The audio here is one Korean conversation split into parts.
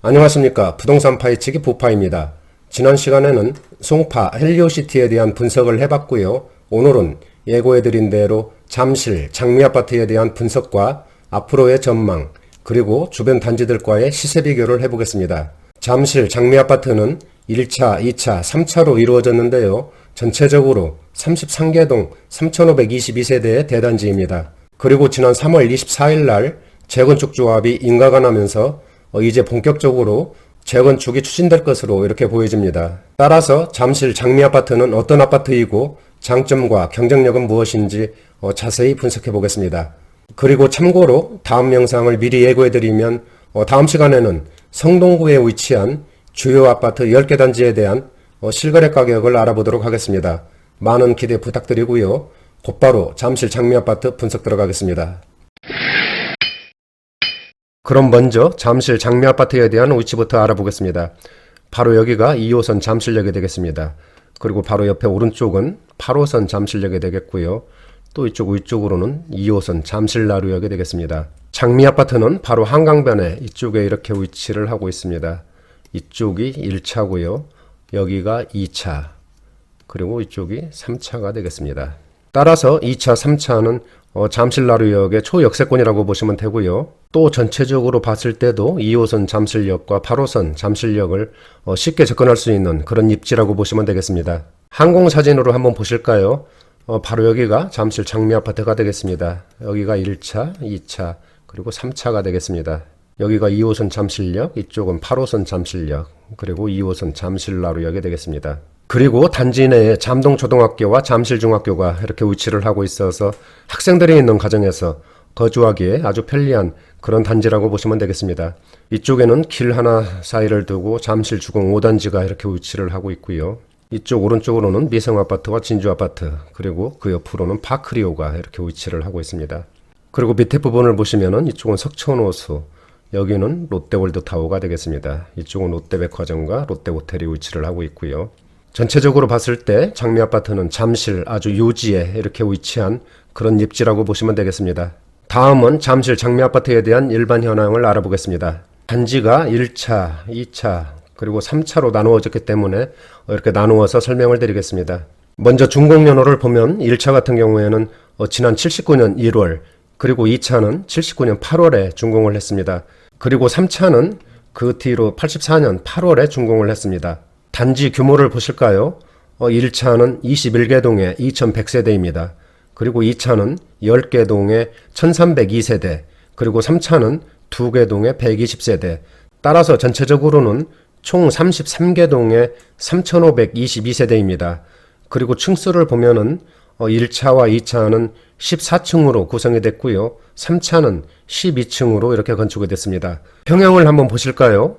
안녕하십니까. 부동산 파이치기 부파입니다. 지난 시간에는 송파 헬리오시티에 대한 분석을 해봤고요. 오늘은 예고해드린 대로 잠실 장미아파트에 대한 분석과 앞으로의 전망, 그리고 주변 단지들과의 시세 비교를 해보겠습니다. 잠실 장미아파트는 1차, 2차, 3차로 이루어졌는데요. 전체적으로 33개동 3522세대의 대단지입니다. 그리고 지난 3월 24일 날 재건축 조합이 인가가 나면서 이제 본격적으로 재건축이 추진될 것으로 이렇게 보여집니다. 따라서 잠실 장미아파트는 어떤 아파트이고 장점과 경쟁력은 무엇인지 자세히 분석해 보겠습니다. 그리고 참고로 다음 영상을 미리 예고해드리면 다음 시간에는 성동구에 위치한 주요 아파트 10개 단지에 대한 실거래 가격을 알아보도록 하겠습니다. 많은 기대 부탁드리고요. 곧바로 잠실 장미아파트 분석 들어가겠습니다. 그럼 먼저 잠실 장미아파트에 대한 위치부터 알아보겠습니다. 바로 여기가 2호선 잠실역이 되겠습니다. 그리고 바로 옆에 오른쪽은 8호선 잠실역이 되겠고요. 또 이쪽 위쪽으로는 2호선 잠실나루역이 되겠습니다. 장미아파트는 바로 한강변에 이쪽에 이렇게 위치를 하고 있습니다. 이쪽이 1차고요. 여기가 2차, 그리고 이쪽이 3차가 되겠습니다. 따라서 2차, 3차는 잠실나루역의 초역세권이라고 보시면 되고요. 또 전체적으로 봤을 때도 2호선 잠실역과 8호선 잠실역을 쉽게 접근할 수 있는 그런 입지라고 보시면 되겠습니다. 항공사진으로 한번 보실까요? 바로 여기가 잠실 장미아파트가 되겠습니다. 여기가 1차, 2차, 그리고 3차가 되겠습니다. 여기가 2호선 잠실역, 이쪽은 8호선 잠실역, 그리고 2호선 잠실나루역이 되겠습니다. 그리고 단지 내에 잠동초등학교와 잠실중학교가 이렇게 위치를 하고 있어서 학생들이 있는 가정에서 거주하기에 아주 편리한 그런 단지라고 보시면 되겠습니다. 이쪽에는 길 하나 사이를 두고 잠실주공 5단지가 이렇게 위치를 하고 있고요. 이쪽 오른쪽으로는 미성아파트와 진주아파트, 그리고 그 옆으로는 파크리오가 이렇게 위치를 하고 있습니다. 그리고 밑에 부분을 보시면은 이쪽은 석촌호수, 여기는 롯데월드타워가 되겠습니다. 이쪽은 롯데백화점과 롯데호텔이 위치를 하고 있고요. 전체적으로 봤을 때 장미아파트는 잠실 아주 요지에 이렇게 위치한 그런 입지라고 보시면 되겠습니다. 다음은 잠실 장미아파트에 대한 일반 현황을 알아보겠습니다. 단지가 1차, 2차, 그리고 3차로 나누어졌기 때문에 이렇게 나누어서 설명을 드리겠습니다. 먼저 준공연호를 보면 1차 같은 경우에는 지난 79년 1월, 그리고 2차는 79년 8월에 준공을 했습니다. 그리고 3차는 그 뒤로 84년 8월에 준공을 했습니다. 단지 규모를 보실까요? 1차는 21개 동에 2100세대입니다. 그리고 2차는 10개 동에 1302세대, 그리고 3차는 2개 동에 120세대. 따라서 전체적으로는 총 33개 동에 3522세대입니다. 그리고 층수를 보면은 1차와 2차는 14층으로 구성이 됐고요. 3차는 12층으로 이렇게 건축이 됐습니다. 평형을 한번 보실까요?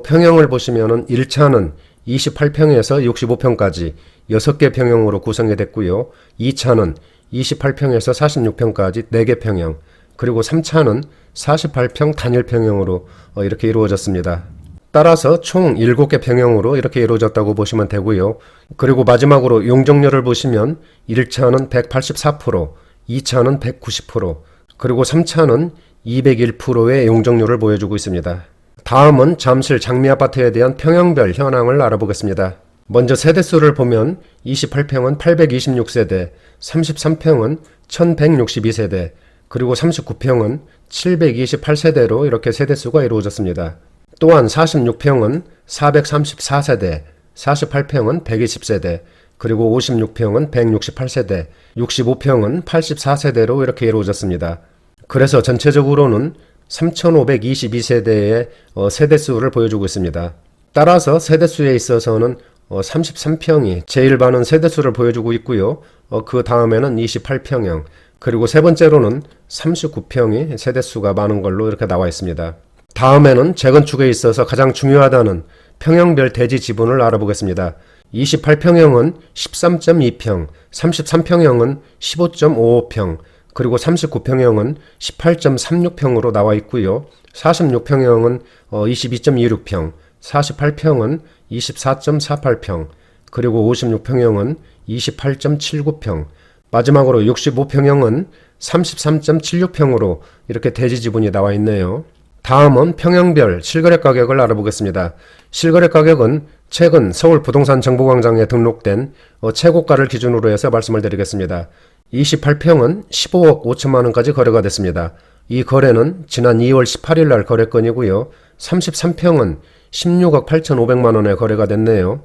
평형을 보시면은 1차는 28평에서 65평까지 6개 평형으로 구성이 됐고요. 2차는 28평에서 46평까지 4개 평형, 그리고 3차는 48평 단일 평형으로 이렇게 이루어졌습니다. 따라서 총 7개 평형으로 이렇게 이루어졌다고 보시면 되고요. 그리고 마지막으로 용적률을 보시면 1차는 184%, 2차는 190%, 그리고 3차는 201%의 용적률을 보여주고 있습니다. 다음은 잠실 장미아파트에 대한 평형별 현황을 알아보겠습니다. 먼저 세대수를 보면 28평은 826세대, 33평은 1162세대, 그리고 39평은 728세대로 이렇게 세대수가 이루어졌습니다. 또한 46평은 434세대, 48평은 120세대, 그리고 56평은 168세대, 65평은 84세대로 이렇게 이루어졌습니다. 그래서 전체적으로는 3522세대의 세대수를 보여주고 있습니다. 따라서 세대수에 있어서는 33평이 제일 많은 세대수를 보여주고 있고요. 그 다음에는 28평형, 그리고 세 번째로는 39평이 세대수가 많은 걸로 이렇게 나와 있습니다. 다음에는 재건축에 있어서 가장 중요하다는 평형별 대지 지분을 알아보겠습니다. 28평형은 13.2평, 33평형은 15.55평, 그리고 39평형은 18.36평으로 나와 있고요. 46평형은 22.26평, 48평은 24.48평, 그리고 56평형은 28.79평, 마지막으로 65평형은 33.76평으로 이렇게 대지 지분이 나와 있네요. 다음은 평형별 실거래 가격을 알아보겠습니다. 실거래 가격은 최근 서울 부동산 정보광장에 등록된 최고가를 기준으로 해서 말씀을 드리겠습니다. 28평은 15억 5천만 원까지 거래가 됐습니다. 이 거래는 지난 2월 18일 날 거래건이고요. 33평은 16억 8천5백만 원에 거래가 됐네요.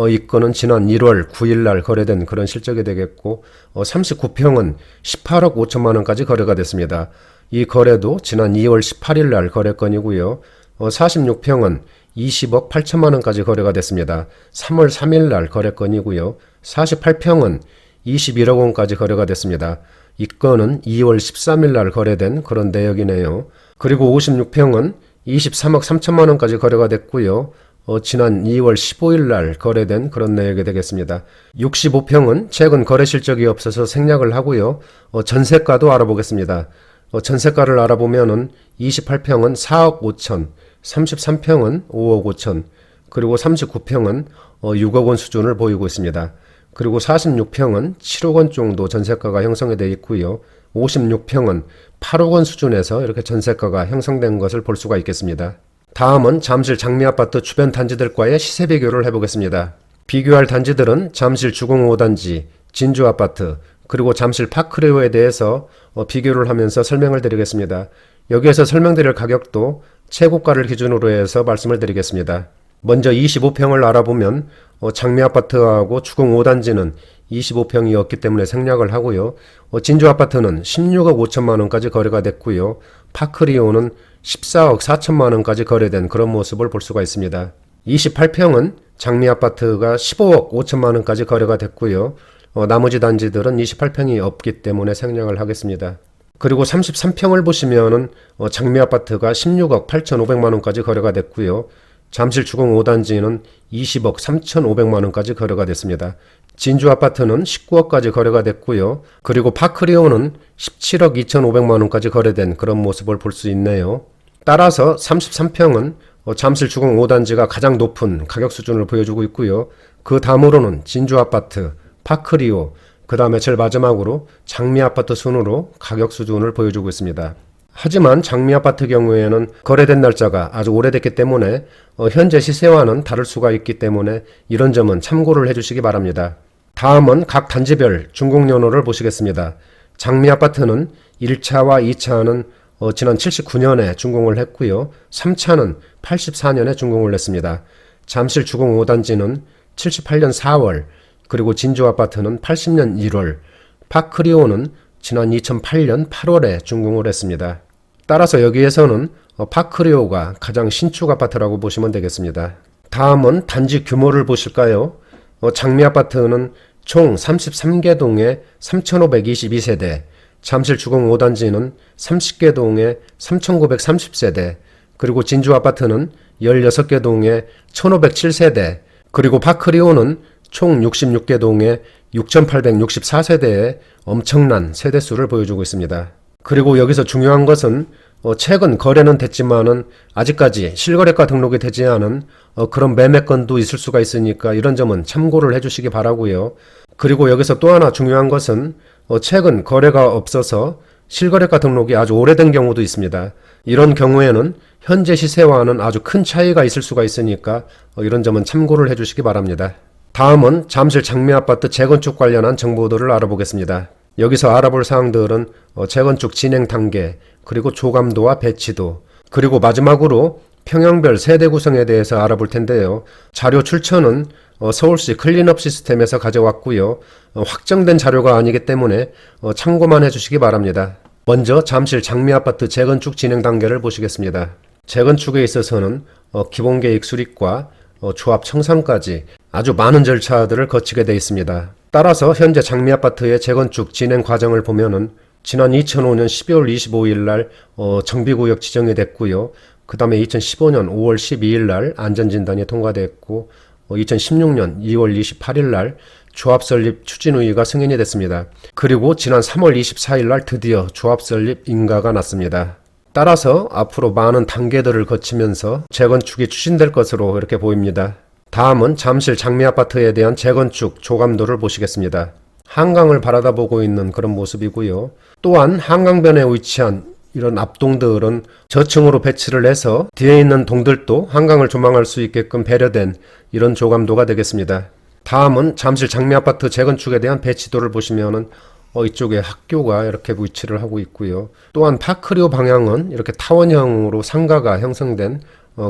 이 건은 지난 1월 9일 날 거래된 그런 실적이 되겠고, 39평은 18억 5천만 원까지 거래가 됐습니다. 이 거래도 지난 2월 18일 날 거래건이고요. 46평은 20억 8천만 원까지 거래가 됐습니다. 3월 3일 날 거래건이고요. 48평은 21억 원까지 거래가 됐습니다. 이 건은 2월 13일 날 거래된 그런 내역이네요. 그리고 56평은 23억 3천만 원까지 거래가 됐고요. 지난 2월 15일 날 거래된 그런 내역이 되겠습니다. 65평은 최근 거래 실적이 없어서 생략을 하고요. 전세가도 알아보겠습니다. 전세가를 알아보면은 28평은 4억 5천, 33평은 5억 5천, 그리고 39평은 6억 원 수준을 보이고 있습니다. 그리고 46평은 7억 원 정도 전세가가 형성이 되어 있고요. 56평은 8억 원 수준에서 이렇게 전세가가 형성된 것을 볼 수가 있겠습니다. 다음은 잠실 장미아파트 주변 단지들과의 시세 비교를 해보겠습니다. 비교할 단지들은 잠실 주공 5단지, 진주아파트, 그리고 잠실 파크레오에 대해서 비교를 하면서 설명을 드리겠습니다. 여기에서 설명드릴 가격도 최고가를 기준으로 해서 말씀을 드리겠습니다. 먼저 25평을 알아보면 장미아파트하고 주공 5단지는 25평이었기 때문에 생략을 하고요. 진주아파트는 16억 5천만 원까지 거래가 됐고요. 파크리오는 14억 4천만 원까지 거래된 그런 모습을 볼 수가 있습니다. 28평은 장미아파트가 15억 5천만 원까지 거래가 됐고요. 나머지 단지들은 28평이 없기 때문에 생략을 하겠습니다. 그리고 33평을 보시면은 장미아파트가 16억 8천5백만 원까지 거래가 됐고요. 잠실 주공 5단지는 20억 3천5백만 원까지 거래가 됐습니다. 진주아파트는 19억까지 거래가 됐고요. 그리고 파크리오는 17억 2천5백만 원까지 거래된 그런 모습을 볼 수 있네요. 따라서 33평은 잠실 주공 5단지가 가장 높은 가격 수준을 보여주고 있고요. 그 다음으로는 진주아파트, 파크리오, 그 다음에 제일 마지막으로 장미아파트 순으로 가격 수준을 보여주고 있습니다. 하지만 장미아파트 경우에는 거래된 날짜가 아주 오래됐기 때문에 현재 시세와는 다를 수가 있기 때문에 이런 점은 참고를 해주시기 바랍니다. 다음은 각 단지별 준공연호를 보시겠습니다. 장미아파트는 1차와 2차는 지난 79년에 준공을 했고요. 3차는 84년에 준공을 했습니다. 잠실 주공 5단지는 78년 4월, 그리고 진주아파트는 80년 1월, 파크리오는 지난 2008년 8월에 준공을 했습니다. 따라서 여기에서는 파크리오가 가장 신축 아파트라고 보시면 되겠습니다. 다음은 단지 규모를 보실까요? 장미아파트는 총 33개 동에 3,522세대, 잠실 주공 5단지는 30개 동에 3,930세대, 그리고 진주아파트는 16개 동에 1,507세대, 그리고 파크리오는 총 66개 동에 6,864세대의 엄청난 세대수를 보여주고 있습니다. 그리고 여기서 중요한 것은 최근 거래는 됐지만은 아직까지 실거래가 등록이 되지 않은 그런 매매건도 있을 수가 있으니까 이런 점은 참고를 해주시기 바라고요. 그리고 여기서 또 하나 중요한 것은 최근 거래가 없어서 실거래가 등록이 아주 오래된 경우도 있습니다. 이런 경우에는 현재 시세와는 아주 큰 차이가 있을 수가 있으니까 이런 점은 참고를 해주시기 바랍니다. 다음은 잠실 장미아파트 재건축 관련한 정보들을 알아보겠습니다. 여기서 알아볼 사항들은 재건축 진행 단계, 그리고 조감도와 배치도, 그리고 마지막으로 평형별 세대 구성에 대해서 알아볼 텐데요. 자료 출처는 서울시 클린업 시스템에서 가져왔고요. 확정된 자료가 아니기 때문에 참고만 해주시기 바랍니다. 먼저 잠실 장미아파트 재건축 진행 단계를 보시겠습니다. 재건축에 있어서는 기본계획 수립과 조합 청산까지 아주 많은 절차들을 거치게 되어 있습니다. 따라서 현재 장미아파트의 재건축 진행 과정을 보면은 지난 2005년 12월 25일 날 정비구역 지정이 됐고요. 그 다음에 2015년 5월 12일 날 안전진단이 통과됐고 2016년 2월 28일 날 조합 설립 추진의의가 승인이 됐습니다. 그리고 지난 3월 24일 날 드디어 조합 설립 인가가 났습니다. 따라서 앞으로 많은 단계들을 거치면서 재건축이 추진될 것으로 이렇게 보입니다. 다음은 잠실 장미아파트에 대한 재건축 조감도를 보시겠습니다. 한강을 바라다보고 있는 그런 모습이고요. 또한 한강변에 위치한 이런 앞동들은 저층으로 배치를 해서 뒤에 있는 동들도 한강을 조망할 수 있게끔 배려된 이런 조감도가 되겠습니다. 다음은 잠실 장미아파트 재건축에 대한 배치도를 보시면은 이쪽에 학교가 이렇게 위치를 하고 있고요. 또한 파크리오 방향은 이렇게 타원형으로 상가가 형성된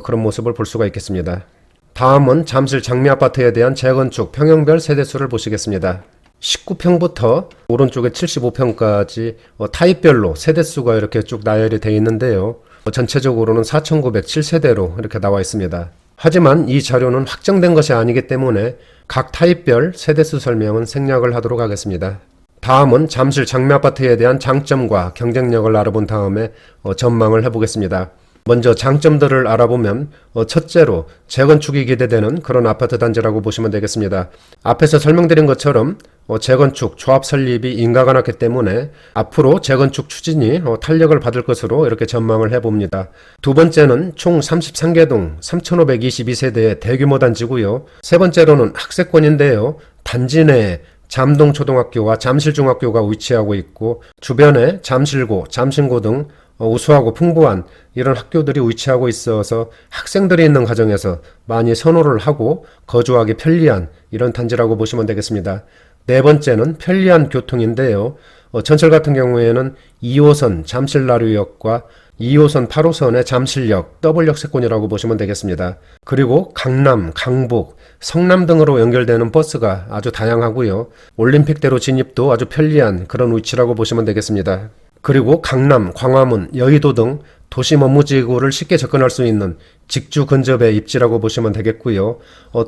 그런 모습을 볼 수가 있겠습니다. 다음은 잠실 장미아파트에 대한 재건축 평형별 세대수를 보시겠습니다. 19평부터 오른쪽에 75평까지 타입별로 세대수가 이렇게 쭉 나열이 되어 있는데요. 전체적으로는 4,907세대로 이렇게 나와 있습니다. 하지만 이 자료는 확정된 것이 아니기 때문에 각 타입별 세대수 설명은 생략을 하도록 하겠습니다. 다음은 잠실 장미아파트에 대한 장점과 경쟁력을 알아본 다음에 전망을 해보겠습니다. 먼저 장점들을 알아보면 첫째로 재건축이 기대되는 그런 아파트 단지라고 보시면 되겠습니다. 앞에서 설명드린 것처럼 재건축, 조합 설립이 인가가 났기 때문에 앞으로 재건축 추진이 탄력을 받을 것으로 이렇게 전망을 해봅니다. 두 번째는 총 33개 동 3,522세대의 대규모 단지고요. 세 번째로는 학세권인데요. 단지 내에 잠동초등학교와 잠실중학교가 위치하고 있고 주변에 잠실고, 잠신고 등 우수하고 풍부한 이런 학교들이 위치하고 있어서 학생들이 있는 가정에서 많이 선호를 하고 거주하기 편리한 이런 단지라고 보시면 되겠습니다. 네 번째는 편리한 교통인데요. 전철 같은 경우에는 2호선 잠실나루역과 2호선 8호선의 잠실역 더블역세권이라고 보시면 되겠습니다. 그리고 강남, 강북, 성남 등으로 연결되는 버스가 아주 다양하고요. 올림픽대로 진입도 아주 편리한 그런 위치라고 보시면 되겠습니다. 그리고 강남, 광화문, 여의도 등 도심 업무지구를 쉽게 접근할 수 있는 직주 근접의 입지라고 보시면 되겠고요.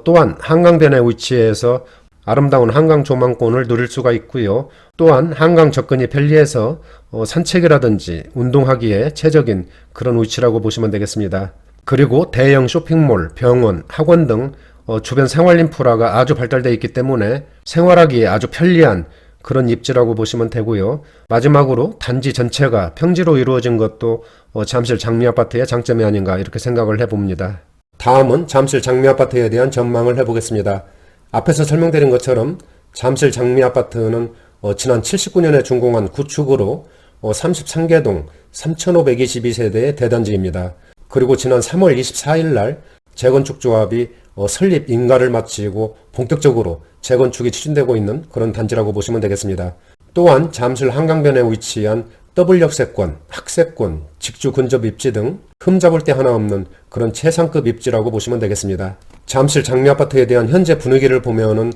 또한 한강변에 위치해서 아름다운 한강 조망권을 누릴 수가 있고요. 또한 한강 접근이 편리해서 산책이라든지 운동하기에 최적인 그런 위치라고 보시면 되겠습니다. 그리고 대형 쇼핑몰, 병원, 학원 등 주변 생활 인프라가 아주 발달되어 있기 때문에 생활하기에 아주 편리한 그런 입지라고 보시면 되고요. 마지막으로 단지 전체가 평지로 이루어진 것도 잠실 장미아파트의 장점이 아닌가 이렇게 생각을 해봅니다. 다음은 잠실 장미아파트에 대한 전망을 해보겠습니다. 앞에서 설명드린 것처럼 잠실 장미아파트는 지난 79년에 준공한 구축으로 33개 동 3,522세대의 대단지입니다. 그리고 지난 3월 24일 날 재건축 조합이 설립 인가를 마치고 본격적으로 재건축이 추진되고 있는 그런 단지라고 보시면 되겠습니다. 또한 잠실 한강변에 위치한 더블역세권, 학세권, 직주 근접 입지 등 흠잡을 데 하나 없는 그런 최상급 입지라고 보시면 되겠습니다. 잠실 장미아파트에 대한 현재 분위기를 보면은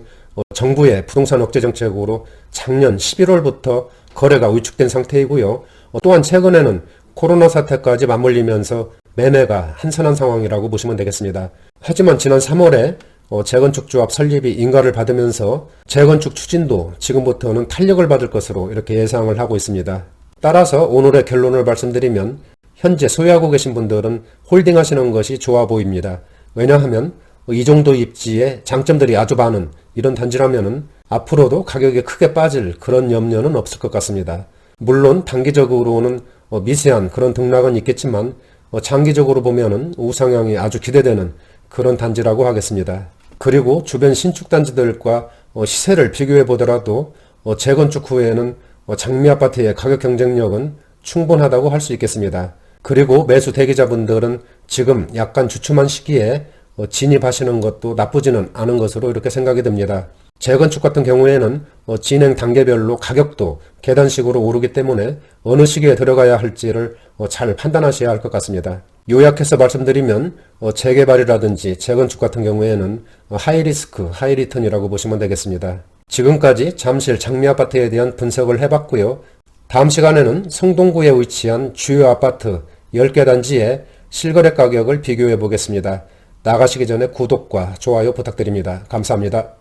정부의 부동산 억제 정책으로 작년 11월부터 거래가 위축된 상태이고요. 또한 최근에는 코로나 사태까지 맞물리면서 매매가 한산한 상황이라고 보시면 되겠습니다. 하지만 지난 3월에 재건축 조합 설립이 인가를 받으면서 재건축 추진도 지금부터는 탄력을 받을 것으로 이렇게 예상을 하고 있습니다. 따라서 오늘의 결론을 말씀드리면 현재 소유하고 계신 분들은 홀딩하시는 것이 좋아 보입니다. 왜냐하면 이 정도 입지에 장점들이 아주 많은 이런 단지라면은 앞으로도 가격이 크게 빠질 그런 염려는 없을 것 같습니다. 물론 단기적으로는 미세한 그런 등락은 있겠지만 장기적으로 보면은 우상향이 아주 기대되는 그런 단지라고 하겠습니다. 그리고 주변 신축 단지들과 시세를 비교해 보더라도 재건축 후에는 장미아파트의 가격 경쟁력은 충분하다고 할 수 있겠습니다. 그리고 매수 대기자분들은 지금 약간 주춤한 시기에 진입하시는 것도 나쁘지는 않은 것으로 이렇게 생각이 듭니다. 재건축 같은 경우에는 진행 단계별로 가격도 계단식으로 오르기 때문에 어느 시기에 들어가야 할지를 잘 판단하셔야 할 것 같습니다. 요약해서 말씀드리면 재개발이라든지 재건축 같은 경우에는 하이리스크, 하이리턴이라고 보시면 되겠습니다. 지금까지 잠실 장미아파트에 대한 분석을 해봤고요. 다음 시간에는 성동구에 위치한 주요 아파트 10개 단지의 실거래 가격을 비교해 보겠습니다. 나가시기 전에 구독과 좋아요 부탁드립니다. 감사합니다.